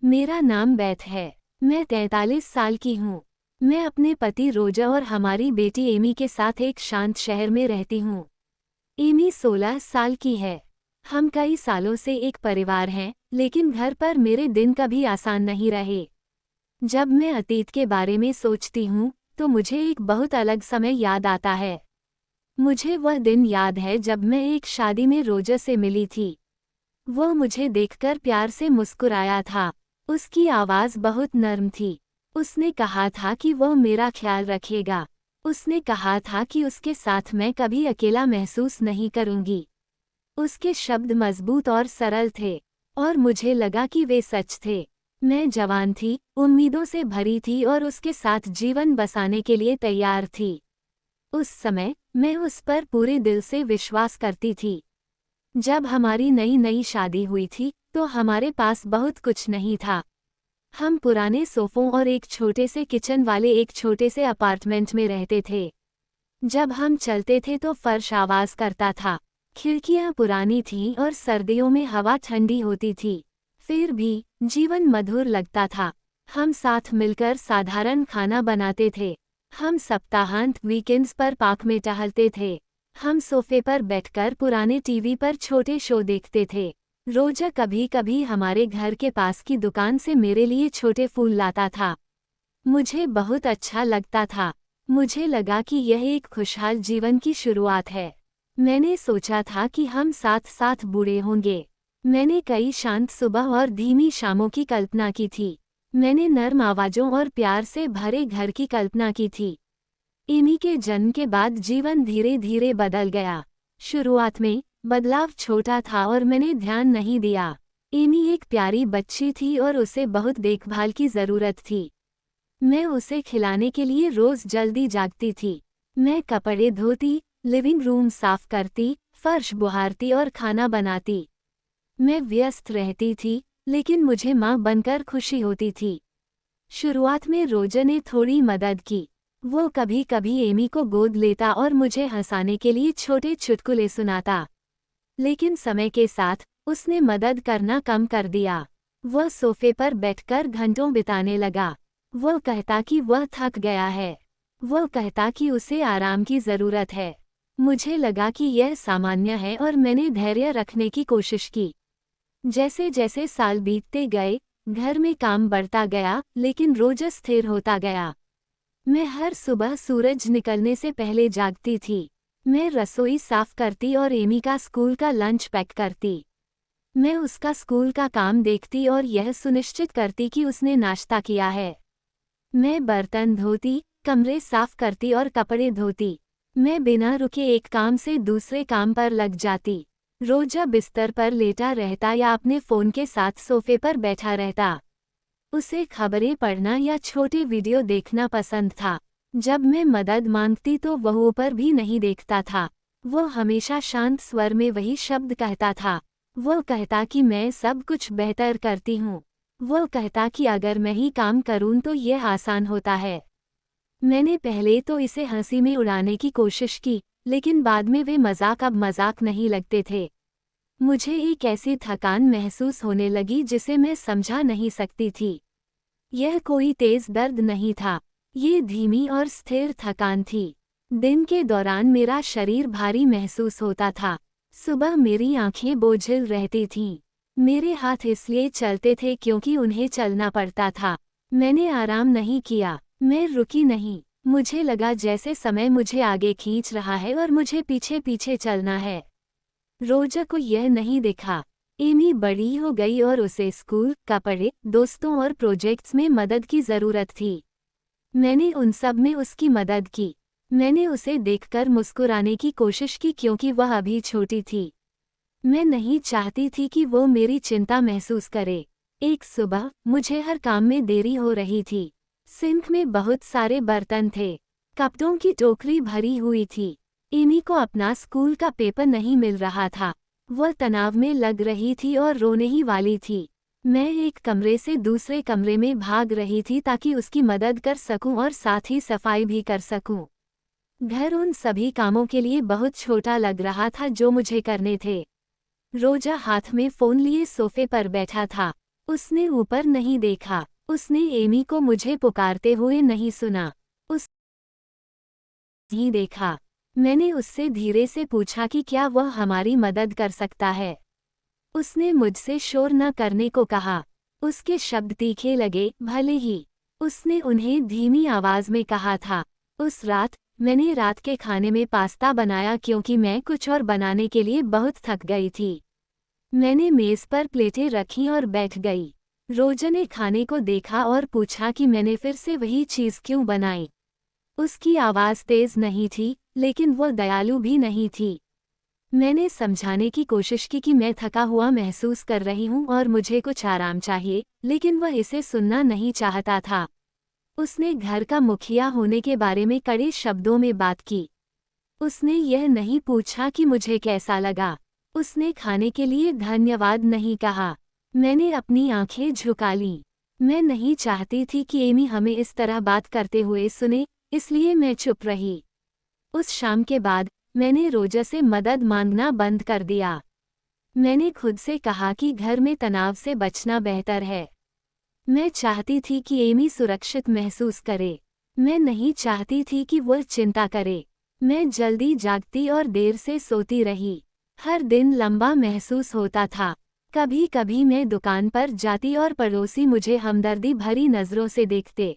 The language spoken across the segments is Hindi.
मेरा नाम बेथ है। मैं 43 साल की हूँ। मैं अपने पति रोजा और हमारी बेटी एमी के साथ एक शांत शहर में रहती हूँ। एमी 16 साल की है। हम कई सालों से एक परिवार हैं, लेकिन घर पर मेरे दिन कभी आसान नहीं रहे। जब मैं अतीत के बारे में सोचती हूँ, तो मुझे एक बहुत अलग समय याद आता है। मुझे वह दिन याद है जब मैं एक शादी में रोजा से मिली थी। वो मुझे देखकर प्यार से मुस्कुराया था। उसकी आवाज़ बहुत नर्म थी। उसने कहा था कि वो मेरा ख्याल रखेगा। उसने कहा था कि उसके साथ मैं कभी अकेला महसूस नहीं करूंगी। उसके शब्द मजबूत और सरल थे, और मुझे लगा कि वे सच थे। मैं जवान थी, उम्मीदों से भरी थी और उसके साथ जीवन बसाने के लिए तैयार थी। उस समय मैं उस पर पूरे दिल से विश्वास करती थी। जब हमारी नई नई शादी हुई थी, तो हमारे पास बहुत कुछ नहीं था। हम पुराने सोफों और एक छोटे से किचन वाले एक छोटे से अपार्टमेंट में रहते थे। जब हम चलते थे तो फर्श आवाज करता था। खिड़कियां पुरानी थीं और सर्दियों में हवा ठंडी होती थी। फिर भी जीवन मधुर लगता था। हम साथ मिलकर साधारण खाना बनाते थे। हम सप्ताहांत वीकेंड्स पर पार्क में टहलते थे। हम सोफे पर बैठकर पुराने टीवी पर छोटे शो देखते थे। रोजा कभी कभी हमारे घर के पास की दुकान से मेरे लिए छोटे फूल लाता था। मुझे बहुत अच्छा लगता था। मुझे लगा कि यह एक खुशहाल जीवन की शुरुआत है। मैंने सोचा था कि हम साथ साथ बूढ़े होंगे। मैंने कई शांत सुबह और धीमी शामों की कल्पना की थी। मैंने नर्म आवाज़ों और प्यार से भरे घर की कल्पना की थी। एमी के जन्म के बाद जीवन धीरे धीरे बदल गया। शुरुआत में बदलाव छोटा था और मैंने ध्यान नहीं दिया। एमी एक प्यारी बच्ची थी और उसे बहुत देखभाल की ज़रूरत थी। मैं उसे खिलाने के लिए रोज़ जल्दी जागती थी। मैं कपड़े धोती, लिविंग रूम साफ करती, फर्श बुहारती और खाना बनाती। मैं व्यस्त रहती थी, लेकिन मुझे माँ बनकर खुशी होती थी। शुरुआत में रोजा ने थोड़ी मदद की। वो कभी कभी एमी को गोद लेता और मुझे हंसाने के लिए छोटे चुटकुले सुनाता। लेकिन समय के साथ उसने मदद करना कम कर दिया। वह सोफे पर बैठकर घंटों बिताने लगा। वह कहता कि वह थक गया है। वह कहता कि उसे आराम की ज़रूरत है। मुझे लगा कि यह सामान्य है और मैंने धैर्य रखने की कोशिश की। जैसे जैसे साल बीतते गए, घर में काम बढ़ता गया, लेकिन रोजा स्थिर होता गया। मैं हर सुबह सूरज निकलने से पहले जागती थी। मैं रसोई साफ करती और एमी का स्कूल का लंच पैक करती। मैं उसका स्कूल का काम देखती और यह सुनिश्चित करती कि उसने नाश्ता किया है। मैं बर्तन धोती, कमरे साफ करती और कपड़े धोती। मैं बिना रुके एक काम से दूसरे काम पर लग जाती। रोजा बिस्तर पर लेटा रहता या अपने फ़ोन के साथ सोफे पर बैठा रहता। उसे खबरें पढ़ना या छोटे वीडियो देखना पसंद था। जब मैं मदद मांगती तो वह ऊपर भी नहीं देखता था। वो हमेशा शांत स्वर में वही शब्द कहता था। वो कहता कि मैं सब कुछ बेहतर करती हूँ। वो कहता कि अगर मैं ही काम करूँ तो यह आसान होता है। मैंने पहले तो इसे हंसी में उड़ाने की कोशिश की, लेकिन बाद में वे मजाक अब मजाक नहीं लगते थे। मुझे एक ऐसी थकान महसूस होने लगी जिसे मैं समझा नहीं सकती थी। यह कोई तेज दर्द नहीं था। ये धीमी और स्थिर थकान थी। दिन के दौरान मेरा शरीर भारी महसूस होता था। सुबह मेरी आंखें बोझिल रहती थीं। मेरे हाथ इसलिए चलते थे क्योंकि उन्हें चलना पड़ता था। मैंने आराम नहीं किया। मैं रुकी नहीं। मुझे लगा जैसे समय मुझे आगे खींच रहा है और मुझे पीछे पीछे चलना है। रोजा को यह नहीं दिखा। एमी बड़ी हो गई और उसे स्कूल, कपड़े, दोस्तों और प्रोजेक्ट्स में मदद की ज़रूरत थी। मैंने उन सब में उसकी मदद की। मैंने उसे देखकर मुस्कुराने की कोशिश की क्योंकि वह अभी छोटी थी। मैं नहीं चाहती थी कि वो मेरी चिंता महसूस करे। एक सुबह मुझे हर काम में देरी हो रही थी। सिंक में बहुत सारे बर्तन थे। कपड़ों की टोकरी भरी हुई थी। एमी को अपना स्कूल का पेपर नहीं मिल रहा था। वह तनाव में लग रही थी और रोने ही वाली थी। मैं एक कमरे से दूसरे कमरे में भाग रही थी ताकि उसकी मदद कर सकूं और साथ ही सफाई भी कर सकूं। घर उन सभी कामों के लिए बहुत छोटा लग रहा था जो मुझे करने थे। रोजा हाथ में फ़ोन लिए सोफे पर बैठा था। उसने ऊपर नहीं देखा। उसने एमी को मुझे पुकारते हुए नहीं सुना। उस ही देखा। मैंने उससे धीरे से पूछा कि क्या वह हमारी मदद कर सकता है। उसने मुझसे शोर न करने को कहा। उसके शब्द तीखे लगे, भले ही। उसने उन्हें धीमी आवाज में कहा था। उस रात मैंने रात के खाने में पास्ता बनाया क्योंकि मैं कुछ और बनाने के लिए बहुत थक गई थी। मैंने मेज पर प्लेटें रखीं और बैठ गई। रोजा ने खाने को देखा और पूछा कि मैंने फिर से वही चीज क्यों बनाई। उसकी आवाज तेज नहीं थी, लेकिन वह दयालु भी नहीं थी। मैंने समझाने की कोशिश की कि मैं थका हुआ महसूस कर रही हूँ और मुझे कुछ आराम चाहिए, लेकिन वह इसे सुनना नहीं चाहता था। उसने घर का मुखिया होने के बारे में कड़े शब्दों में बात की। उसने यह नहीं पूछा कि मुझे कैसा लगा। उसने खाने के लिए धन्यवाद नहीं कहा। मैंने अपनी आंखें झुका लीं। मैं नहीं चाहती थी कि एमी हमें इस तरह बात करते हुए सुने, इसलिए मैं चुप रही। उस शाम के बाद मैंने रोजा से मदद मांगना बंद कर दिया। मैंने खुद से कहा कि घर में तनाव से बचना बेहतर है। मैं चाहती थी कि एमी सुरक्षित महसूस करे। मैं नहीं चाहती थी कि वह चिंता करे। मैं जल्दी जागती और देर से सोती रही। हर दिन लंबा महसूस होता था। कभी कभी मैं दुकान पर जाती और पड़ोसी मुझे हमदर्दी भरी नज़रों से देखते।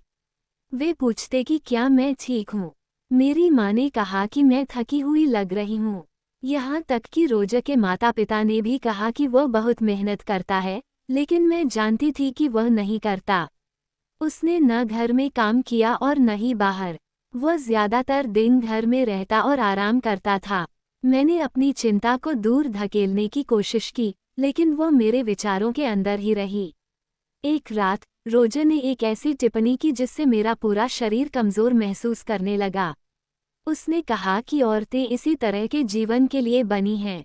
वे पूछते कि क्या मैं ठीक हूँ। मेरी माँ ने कहा कि मैं थकी हुई लग रही हूँ। यहाँ तक कि रोजा के माता पिता ने भी कहा कि वह बहुत मेहनत करता है, लेकिन मैं जानती थी कि वह नहीं करता। उसने न घर में काम किया और न ही बाहर। वह ज्यादातर दिन घर में रहता और आराम करता था। मैंने अपनी चिंता को दूर धकेलने की कोशिश की, लेकिन वह मेरे विचारों के अंदर ही रही। एक रात रोजा ने एक ऐसी टिप्पणी की जिससे मेरा पूरा शरीर कमजोर महसूस करने लगा। उसने कहा कि औरतें इसी तरह के जीवन के लिए बनी हैं।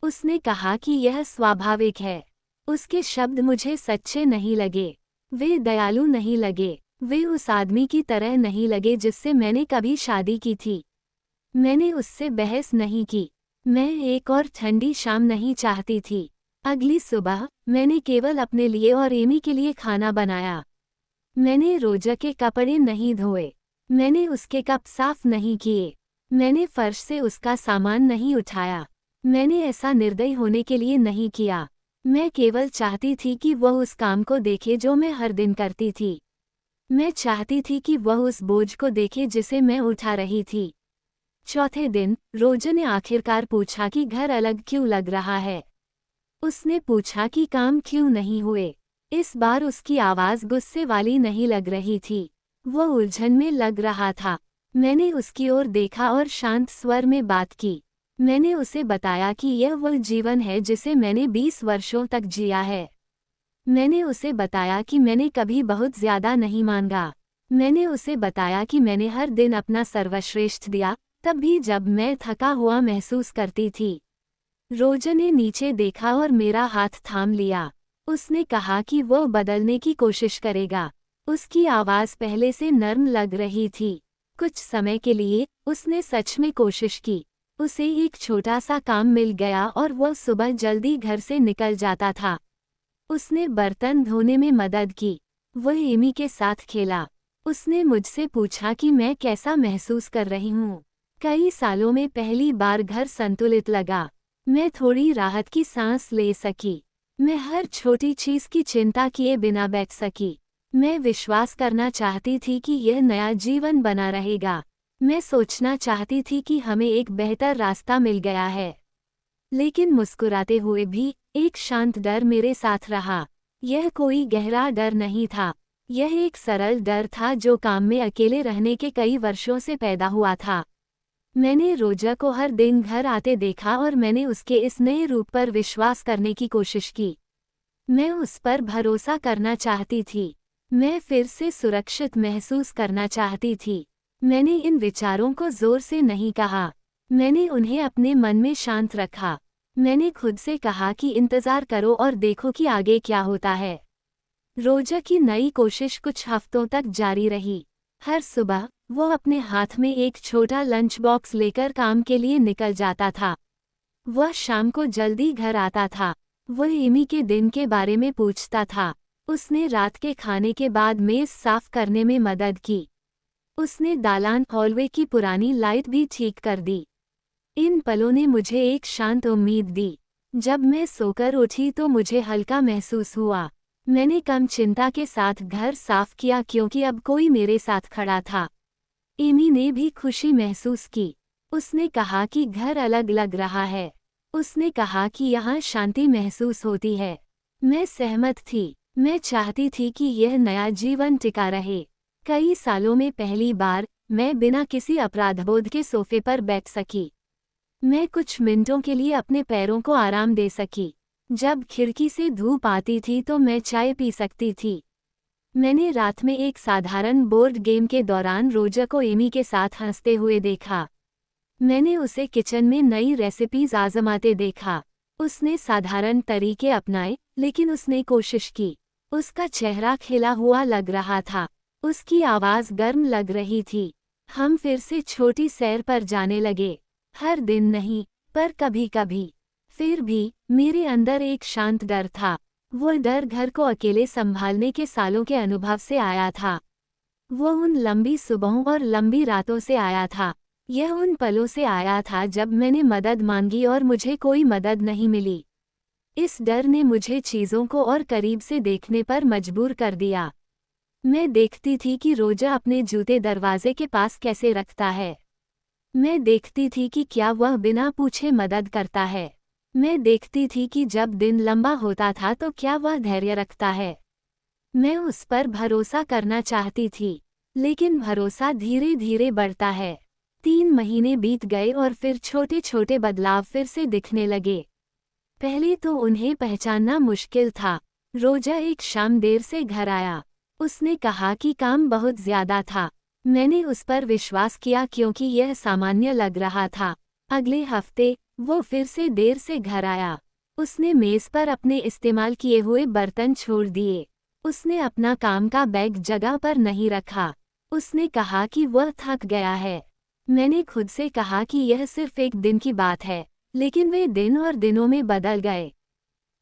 उसने कहा कि यह स्वाभाविक है। उसके शब्द मुझे सच्चे नहीं लगे। वे दयालु नहीं लगे। वे उस आदमी की तरह नहीं लगे जिससे मैंने कभी शादी की थी। मैंने उससे बहस नहीं की। मैं एक और ठंडी शाम नहीं चाहती थी। अगली सुबह मैंने केवल अपने लिए और एमी के लिए खाना बनाया। मैंने रोजा के कपड़े नहीं धोए। मैंने उसके कप साफ नहीं किए। मैंने फर्श से उसका सामान नहीं उठाया। मैंने ऐसा निर्दयी होने के लिए नहीं किया। मैं केवल चाहती थी कि वह उस काम को देखे जो मैं हर दिन करती थी। मैं चाहती थी कि वह उस बोझ को देखे जिसे मैं उठा रही थी। चौथे दिन रोजा ने आखिरकार पूछा कि घर अलग क्यों लग रहा है। उसने पूछा कि काम क्यों नहीं हुए। इस बार उसकी आवाज़ गुस्से वाली नहीं लग रही थी। वह उलझन में लग रहा था। मैंने उसकी ओर देखा और शांत स्वर में बात की। मैंने उसे बताया कि यह वह जीवन है जिसे मैंने 20 वर्षों तक जिया है। मैंने उसे बताया कि मैंने कभी बहुत ज्यादा नहीं मांगा। मैंने उसे बताया कि मैंने हर दिन अपना सर्वश्रेष्ठ दिया, तब भी जब मैं थका हुआ महसूस करती थी। रोजा ने नीचे देखा और मेरा हाथ थाम लिया। उसने कहा कि वह बदलने की कोशिश करेगा। उसकी आवाज़ पहले से नर्म लग रही थी। कुछ समय के लिए उसने सच में कोशिश की। उसे एक छोटा सा काम मिल गया और वह सुबह जल्दी घर से निकल जाता था। उसने बर्तन धोने में मदद की। वह एमी के साथ खेला। उसने मुझसे पूछा कि मैं कैसा महसूस कर रही हूँ। कई सालों में पहली बार घर संतुलित लगा। मैं थोड़ी राहत की सांस ले सकी। मैं हर छोटी चीज की चिंता किए बिना बैठ सकी। मैं विश्वास करना चाहती थी कि यह नया जीवन बना रहेगा। मैं सोचना चाहती थी कि हमें एक बेहतर रास्ता मिल गया है। लेकिन मुस्कुराते हुए भी एक शांत डर मेरे साथ रहा। यह कोई गहरा डर नहीं था। यह एक सरल डर था जो काम में अकेले रहने के कई वर्षों से पैदा हुआ था। मैंने रोजा को हर दिन घर आते देखा और मैंने उसके इस नए रूप पर विश्वास करने की कोशिश की। मैं उस पर भरोसा करना चाहती थी। मैं फिर से सुरक्षित महसूस करना चाहती थी। मैंने इन विचारों को जोर से नहीं कहा। मैंने उन्हें अपने मन में शांत रखा। मैंने खुद से कहा कि इंतज़ार करो और देखो कि आगे क्या होता है। रोजा की नई कोशिश कुछ हफ्तों तक जारी रही। हर सुबह वो अपने हाथ में एक छोटा लंच बॉक्स लेकर काम के लिए निकल जाता था। वह शाम को जल्दी घर आता था। वह एमी के दिन के बारे में पूछता था। उसने रात के खाने के बाद मेज साफ करने में मदद की। उसने दालान हॉलवे की पुरानी लाइट भी ठीक कर दी। इन पलों ने मुझे एक शांत उम्मीद दी। जब मैं सोकर उठी तो मुझे हल्का महसूस हुआ। मैंने कम चिंता के साथ घर साफ किया क्योंकि अब कोई मेरे साथ खड़ा था। एमी ने भी खुशी महसूस की। उसने कहा कि घर अलग लग रहा है। उसने कहा कि यहाँ शांति महसूस होती है। मैं सहमत थी। मैं चाहती थी कि यह नया जीवन टिका रहे। कई सालों में पहली बार मैं बिना किसी अपराधबोध के सोफे पर बैठ सकी। मैं कुछ मिनटों के लिए अपने पैरों को आराम दे सकी। जब खिड़की से धूप आती थी तो मैं चाय पी सकती थी। मैंने रात में एक साधारण बोर्ड गेम के दौरान रोजा को एमी के साथ हंसते हुए देखा। मैंने उसे किचन में नई रेसिपीज आजमाते देखा। उसने साधारण तरीके अपनाए, लेकिन उसने कोशिश की। उसका चेहरा खिला हुआ लग रहा था। उसकी आवाज़ गर्म लग रही थी। हम फिर से छोटी सैर पर जाने लगे। हर दिन नहीं, पर कभी-कभी। फिर भी मेरे अंदर एक शांत डर था। वो डर घर को अकेले संभालने के सालों के अनुभव से आया था। वो उन लंबी सुबहों और लंबी रातों से आया था। यह उन पलों से आया था जब मैंने मदद मांगी और मुझे कोई मदद नहीं मिली। इस डर ने मुझे चीज़ों को और करीब से देखने पर मजबूर कर दिया। मैं देखती थी कि रोजा अपने जूते दरवाजे के पास कैसे रखता है। मैं देखती थी कि क्या वह बिना पूछे मदद करता है। मैं देखती थी कि जब दिन लंबा होता था तो क्या वह धैर्य रखता है। मैं उस पर भरोसा करना चाहती थी, लेकिन भरोसा धीरे धीरे बढ़ता है। 3 महीने बीत गए और फिर छोटे छोटे बदलाव फिर से दिखने लगे। पहले तो उन्हें पहचानना मुश्किल था। रोजा एक शाम देर से घर आया। उसने कहा कि काम बहुत ज्यादा था। मैंने उस पर विश्वास किया क्योंकि यह सामान्य लग रहा था। अगले हफ्ते वो फिर से देर से घर आया। उसने मेज पर अपने इस्तेमाल किए हुए बर्तन छोड़ दिए। उसने अपना काम का बैग जगह पर नहीं रखा। उसने कहा कि वह थक गया है। मैंने खुद से कहा कि यह सिर्फ एक दिन की बात है, लेकिन वे दिन और दिनों में बदल गए।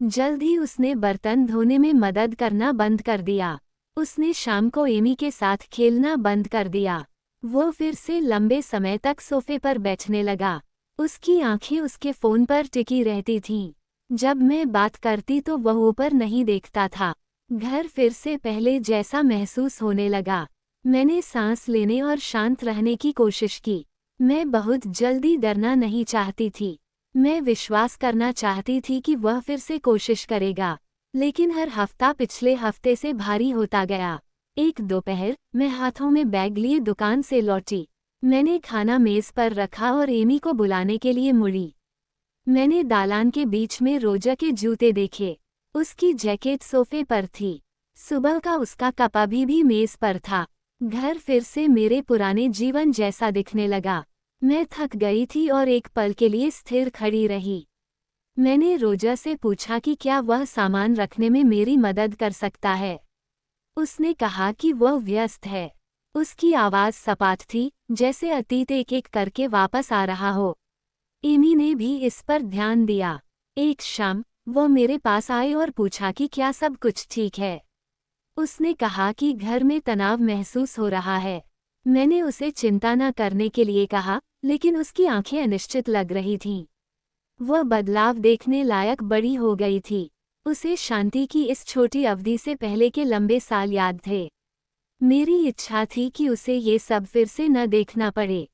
जल्द ही उसने बर्तन धोने में मदद करना बंद कर दिया। उसने शाम को एमी के साथ खेलना बंद कर दिया। वो फिर से लंबे समय तक सोफे पर बैठने लगा। उसकी आंखें उसके फ़ोन पर टिकी रहती थीं। जब मैं बात करती तो वह ऊपर नहीं देखता था। घर फिर से पहले जैसा महसूस होने लगा। मैंने सांस लेने और शांत रहने की कोशिश की। मैं बहुत जल्दी डरना नहीं चाहती थी। मैं विश्वास करना चाहती थी कि वह फिर से कोशिश करेगा। लेकिन हर हफ्ता पिछले हफ्ते से भारी होता गया। एक दोपहर मैं हाथों में बैग लिए दुकान से लौटी। मैंने खाना मेज पर रखा और एमी को बुलाने के लिए मुड़ी। मैंने दालान के बीच में रोजा के जूते देखे। उसकी जैकेट सोफे पर थी। सुबह का उसका कप अभी भी मेज पर था। घर फिर से मेरे पुराने जीवन जैसा दिखने लगा। मैं थक गई थी और एक पल के लिए स्थिर खड़ी रही। मैंने रोजा से पूछा कि क्या वह सामान रखने में मेरी मदद कर सकता है। उसने कहा कि वह व्यस्त है। उसकी आवाज़ सपाट थी, जैसे अतीत एक एक करके वापस आ रहा हो। एमी ने भी इस पर ध्यान दिया। एक शाम वो मेरे पास आए और पूछा कि क्या सब कुछ ठीक है। उसने कहा कि घर में तनाव महसूस हो रहा है। मैंने उसे चिंता न करने के लिए कहा, लेकिन उसकी आंखें अनिश्चित लग रही थीं। वह बदलाव देखने लायक बड़ी हो गई थी। उसे शांति की इस छोटी अवधि से पहले के लंबे साल याद थे। मेरी इच्छा थी कि उसे ये सब फिर से न देखना पड़े।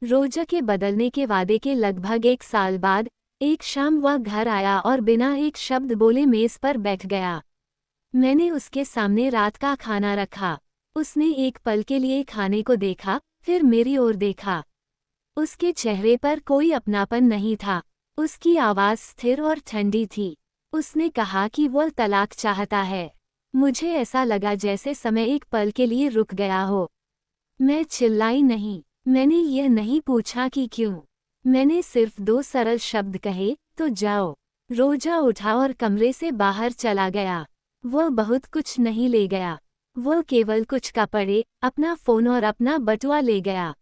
रोजा के बदलने के वादे के लगभग 1 साल बाद एक शाम वह घर आया और बिना एक शब्द बोले मेज पर बैठ गया। मैंने उसके सामने रात का खाना रखा। उसने एक पल के लिए खाने को देखा, फिर मेरी ओर देखा। उसके चेहरे पर कोई अपनापन नहीं था। उसकी आवाज़ स्थिर और ठंडी थी। उसने कहा कि वह तलाक चाहता है। मुझे ऐसा लगा जैसे समय एक पल के लिए रुक गया हो। मैं चिल्लाई नहीं। मैंने यह नहीं पूछा कि क्यों। मैंने सिर्फ 2 सरल शब्द कहे, तो जाओ। रोजा उठा और कमरे से बाहर चला गया। वह बहुत कुछ नहीं ले गया। वह केवल कुछ कपड़े, अपना फ़ोन और अपना बटुआ ले गया।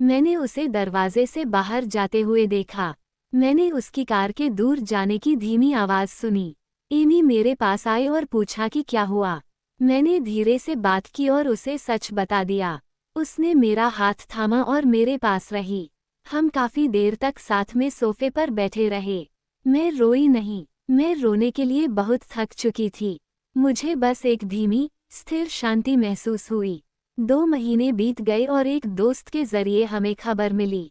मैंने उसे दरवाजे से बाहर जाते हुए देखा। मैंने उसकी कार के दूर जाने की धीमी आवाज सुनी। एमी मेरे पास आई और पूछा कि क्या हुआ। मैंने धीरे से बात की और उसे सच बता दिया। उसने मेरा हाथ थामा और मेरे पास रही। हम काफी देर तक साथ में सोफे पर बैठे रहे। मैं रोई नहीं, मैं रोने के लिए बहुत थक चुकी थी। मुझे बस एक धीमी, स्थिर शांति महसूस हुई। 2 महीने बीत गए और एक दोस्त के जरिए हमें खबर मिली।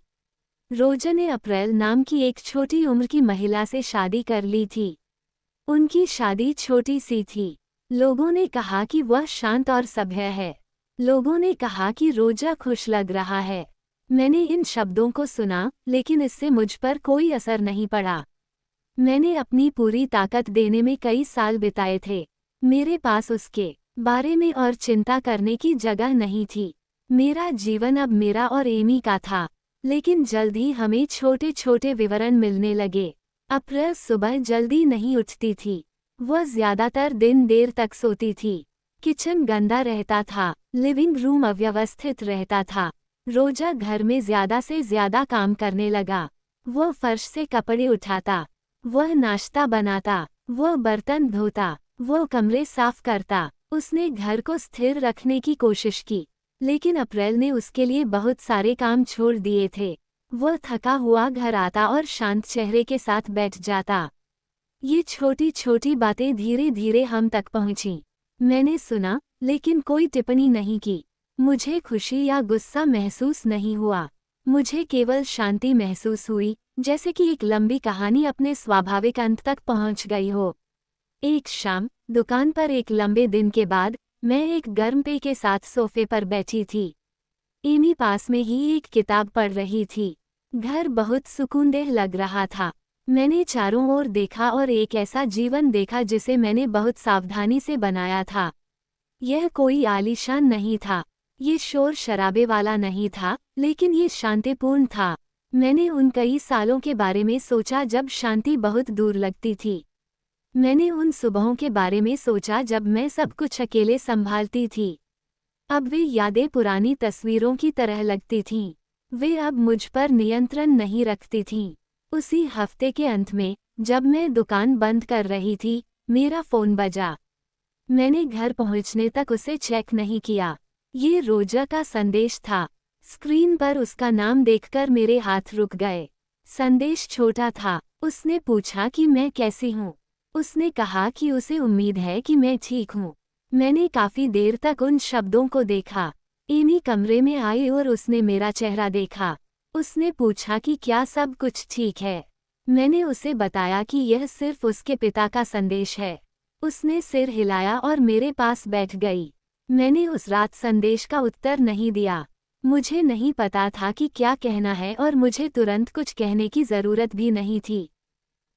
रोजा ने अप्रैल नाम की एक छोटी उम्र की महिला से शादी कर ली थी। उनकी शादी छोटी सी थी। लोगों ने कहा कि वह शांत और सभ्य है। लोगों ने कहा कि रोजा खुश लग रहा है। मैंने इन शब्दों को सुना, लेकिन इससे मुझ पर कोई असर नहीं पड़ा। मैंने अपनी पूरी ताकत देने में कई साल बिताए थे। मेरे पास उसके बारे में और चिंता करने की जगह नहीं थी। मेरा जीवन अब मेरा और एमी का था। लेकिन जल्द ही हमें छोटे छोटे विवरण मिलने लगे। अप्रैल सुबह जल्दी नहीं उठती थी। वह ज्यादातर दिन देर तक सोती थी। किचन गंदा रहता था, लिविंग रूम अव्यवस्थित रहता था। रोजा घर में ज्यादा से ज्यादा काम करने लगा। वह फर्श से कपड़े उठाता, वह नाश्ता बनाता, वह बर्तन धोता, वह कमरे साफ करता। उसने घर को स्थिर रखने की कोशिश की, लेकिन अप्रैल ने उसके लिए बहुत सारे काम छोड़ दिए थे। वह थका हुआ घर आता और शांत चेहरे के साथ बैठ जाता। ये छोटी छोटी बातें धीरे धीरे हम तक पहुंची। मैंने सुना, लेकिन कोई टिप्पणी नहीं की। मुझे खुशी या गुस्सा महसूस नहीं हुआ। मुझे केवल शांति महसूस हुई, जैसे कि एक लंबी कहानी अपने स्वाभाविक अंत तक पहुंच गई हो। एक शाम, दुकान पर एक लंबे दिन के बाद, मैं एक गर्म पेय के साथ सोफे पर बैठी थी। एमी पास में ही एक किताब पढ़ रही थी। घर बहुत सुकूनदेह लग रहा था। मैंने चारों ओर देखा और एक ऐसा जीवन देखा जिसे मैंने बहुत सावधानी से बनाया था। यह कोई आलीशान नहीं था, ये शोर शराबे वाला नहीं था, लेकिन ये शांतिपूर्ण था। मैंने उन कई सालों के बारे में सोचा जब शांति बहुत दूर लगती थी। मैंने उन सुबहों के बारे में सोचा जब मैं सब कुछ अकेले संभालती थी। अब वे यादें पुरानी तस्वीरों की तरह लगती थीं। वे अब मुझ पर नियंत्रण नहीं रखती थीं। उसी हफ्ते के अंत में, जब मैं दुकान बंद कर रही थी, मेरा फ़ोन बजा। मैंने घर पहुंचने तक उसे चेक नहीं किया। ये रोजा का संदेश था। स्क्रीन पर उसका नाम देखकर मेरे हाथ रुक गए। संदेश छोटा था। उसने पूछा कि मैं कैसी हूँ। उसने कहा कि उसे उम्मीद है कि मैं ठीक हूँ। मैंने काफी देर तक उन शब्दों को देखा। एमी कमरे में आई और उसने मेरा चेहरा देखा। उसने पूछा कि क्या सब कुछ ठीक है। मैंने उसे बताया कि यह सिर्फ उसके पिता का संदेश है। उसने सिर हिलाया और मेरे पास बैठ गई। मैंने उस रात संदेश का उत्तर नहीं दिया। मुझे नहीं पता था कि क्या कहना है और मुझे तुरंत कुछ कहने की जरूरत भी नहीं थी।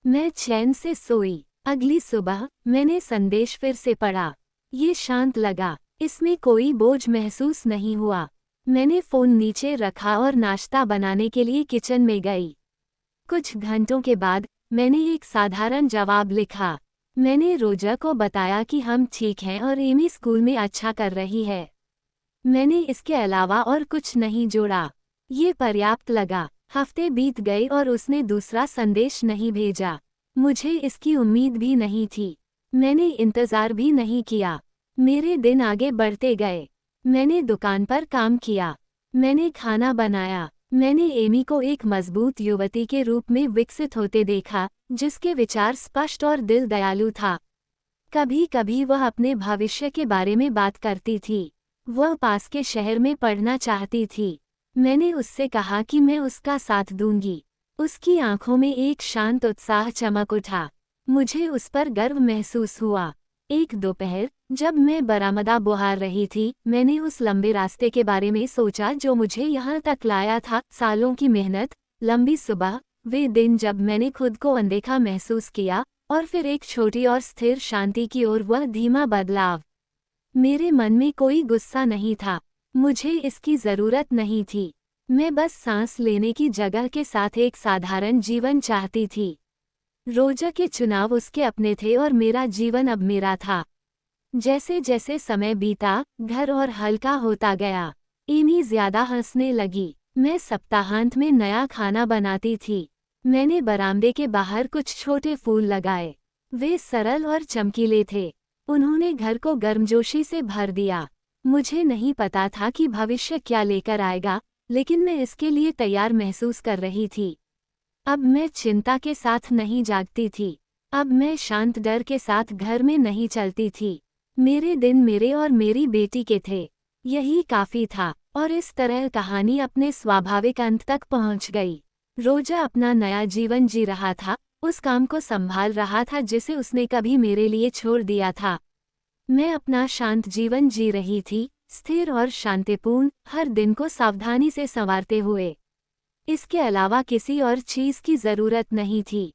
मैं चैन से सोई। अगली सुबह, मैंने संदेश फिर से पढ़ा। ये शांत लगा। इसमें कोई बोझ महसूस नहीं हुआ। मैंने फ़ोन नीचे रखा और नाश्ता बनाने के लिए किचन में गई। कुछ घंटों के बाद, मैंने एक साधारण जवाब लिखा। मैंने रोजा को बताया कि हम ठीक हैं और एमी स्कूल में अच्छा कर रही है। मैंने इसके अलावा और कुछ नहीं जोड़ा। ये पर्याप्त लगा। हफ्ते बीत गए और उसने दूसरा संदेश नहीं भेजा। मुझे इसकी उम्मीद भी नहीं थी। मैंने इंतज़ार भी नहीं किया। मेरे दिन आगे बढ़ते गए। मैंने दुकान पर काम किया। मैंने खाना बनाया। मैंने एमी को एक मजबूत युवती के रूप में विकसित होते देखा, जिसके विचार स्पष्ट और दिल दयालु था। कभी कभी वह अपने भविष्य के बारे में बात करती थी। वह पास के शहर में पढ़ना चाहती थी। मैंने उससे कहा कि मैं उसका साथ दूंगी। उसकी आंखों में एक शांत उत्साह चमक उठा। मुझे उस पर गर्व महसूस हुआ। एक दोपहर, जब मैं बरामदा बुहार रही थी, मैंने उस लंबे रास्ते के बारे में सोचा जो मुझे यहाँ तक लाया था। सालों की मेहनत, लंबी सुबह, वे दिन जब मैंने खुद को अनदेखा महसूस किया, और फिर एक छोटी और स्थिर शांति की ओर वह धीमा बदलाव। मेरे मन में कोई गुस्सा नहीं था। मुझे इसकी जरूरत नहीं थी। मैं बस सांस लेने की जगह के साथ एक साधारण जीवन चाहती थी। रोजा के चुनाव उसके अपने थे और मेरा जीवन अब मेरा था। जैसे जैसे समय बीता, घर और हल्का होता गया। एमी ज्यादा हंसने लगी। मैं सप्ताहांत में नया खाना बनाती थी। मैंने बरामदे के बाहर कुछ छोटे फूल लगाए। वे सरल और चमकीले थे। उन्होंने घर को गर्मजोशी से भर दिया। मुझे नहीं पता था कि भविष्य क्या लेकर आएगा, लेकिन मैं इसके लिए तैयार महसूस कर रही थी। अब मैं चिंता के साथ नहीं जागती थी। अब मैं शांत डर के साथ घर में नहीं चलती थी। मेरे दिन मेरे और मेरी बेटी के थे। यही काफी था, और इस तरह कहानी अपने स्वाभाविक अंत तक पहुंच गई। रोजा अपना नया जीवन जी रहा था, उस काम को संभाल रहा था जिसे उसने कभी मेरे लिए छोड़ दिया था। मैं अपना शांत जीवन जी रही थी, स्थिर और शांतिपूर्ण, हर दिन को सावधानी से संवारते हुए। इसके अलावा किसी और चीज की जरूरत नहीं थी।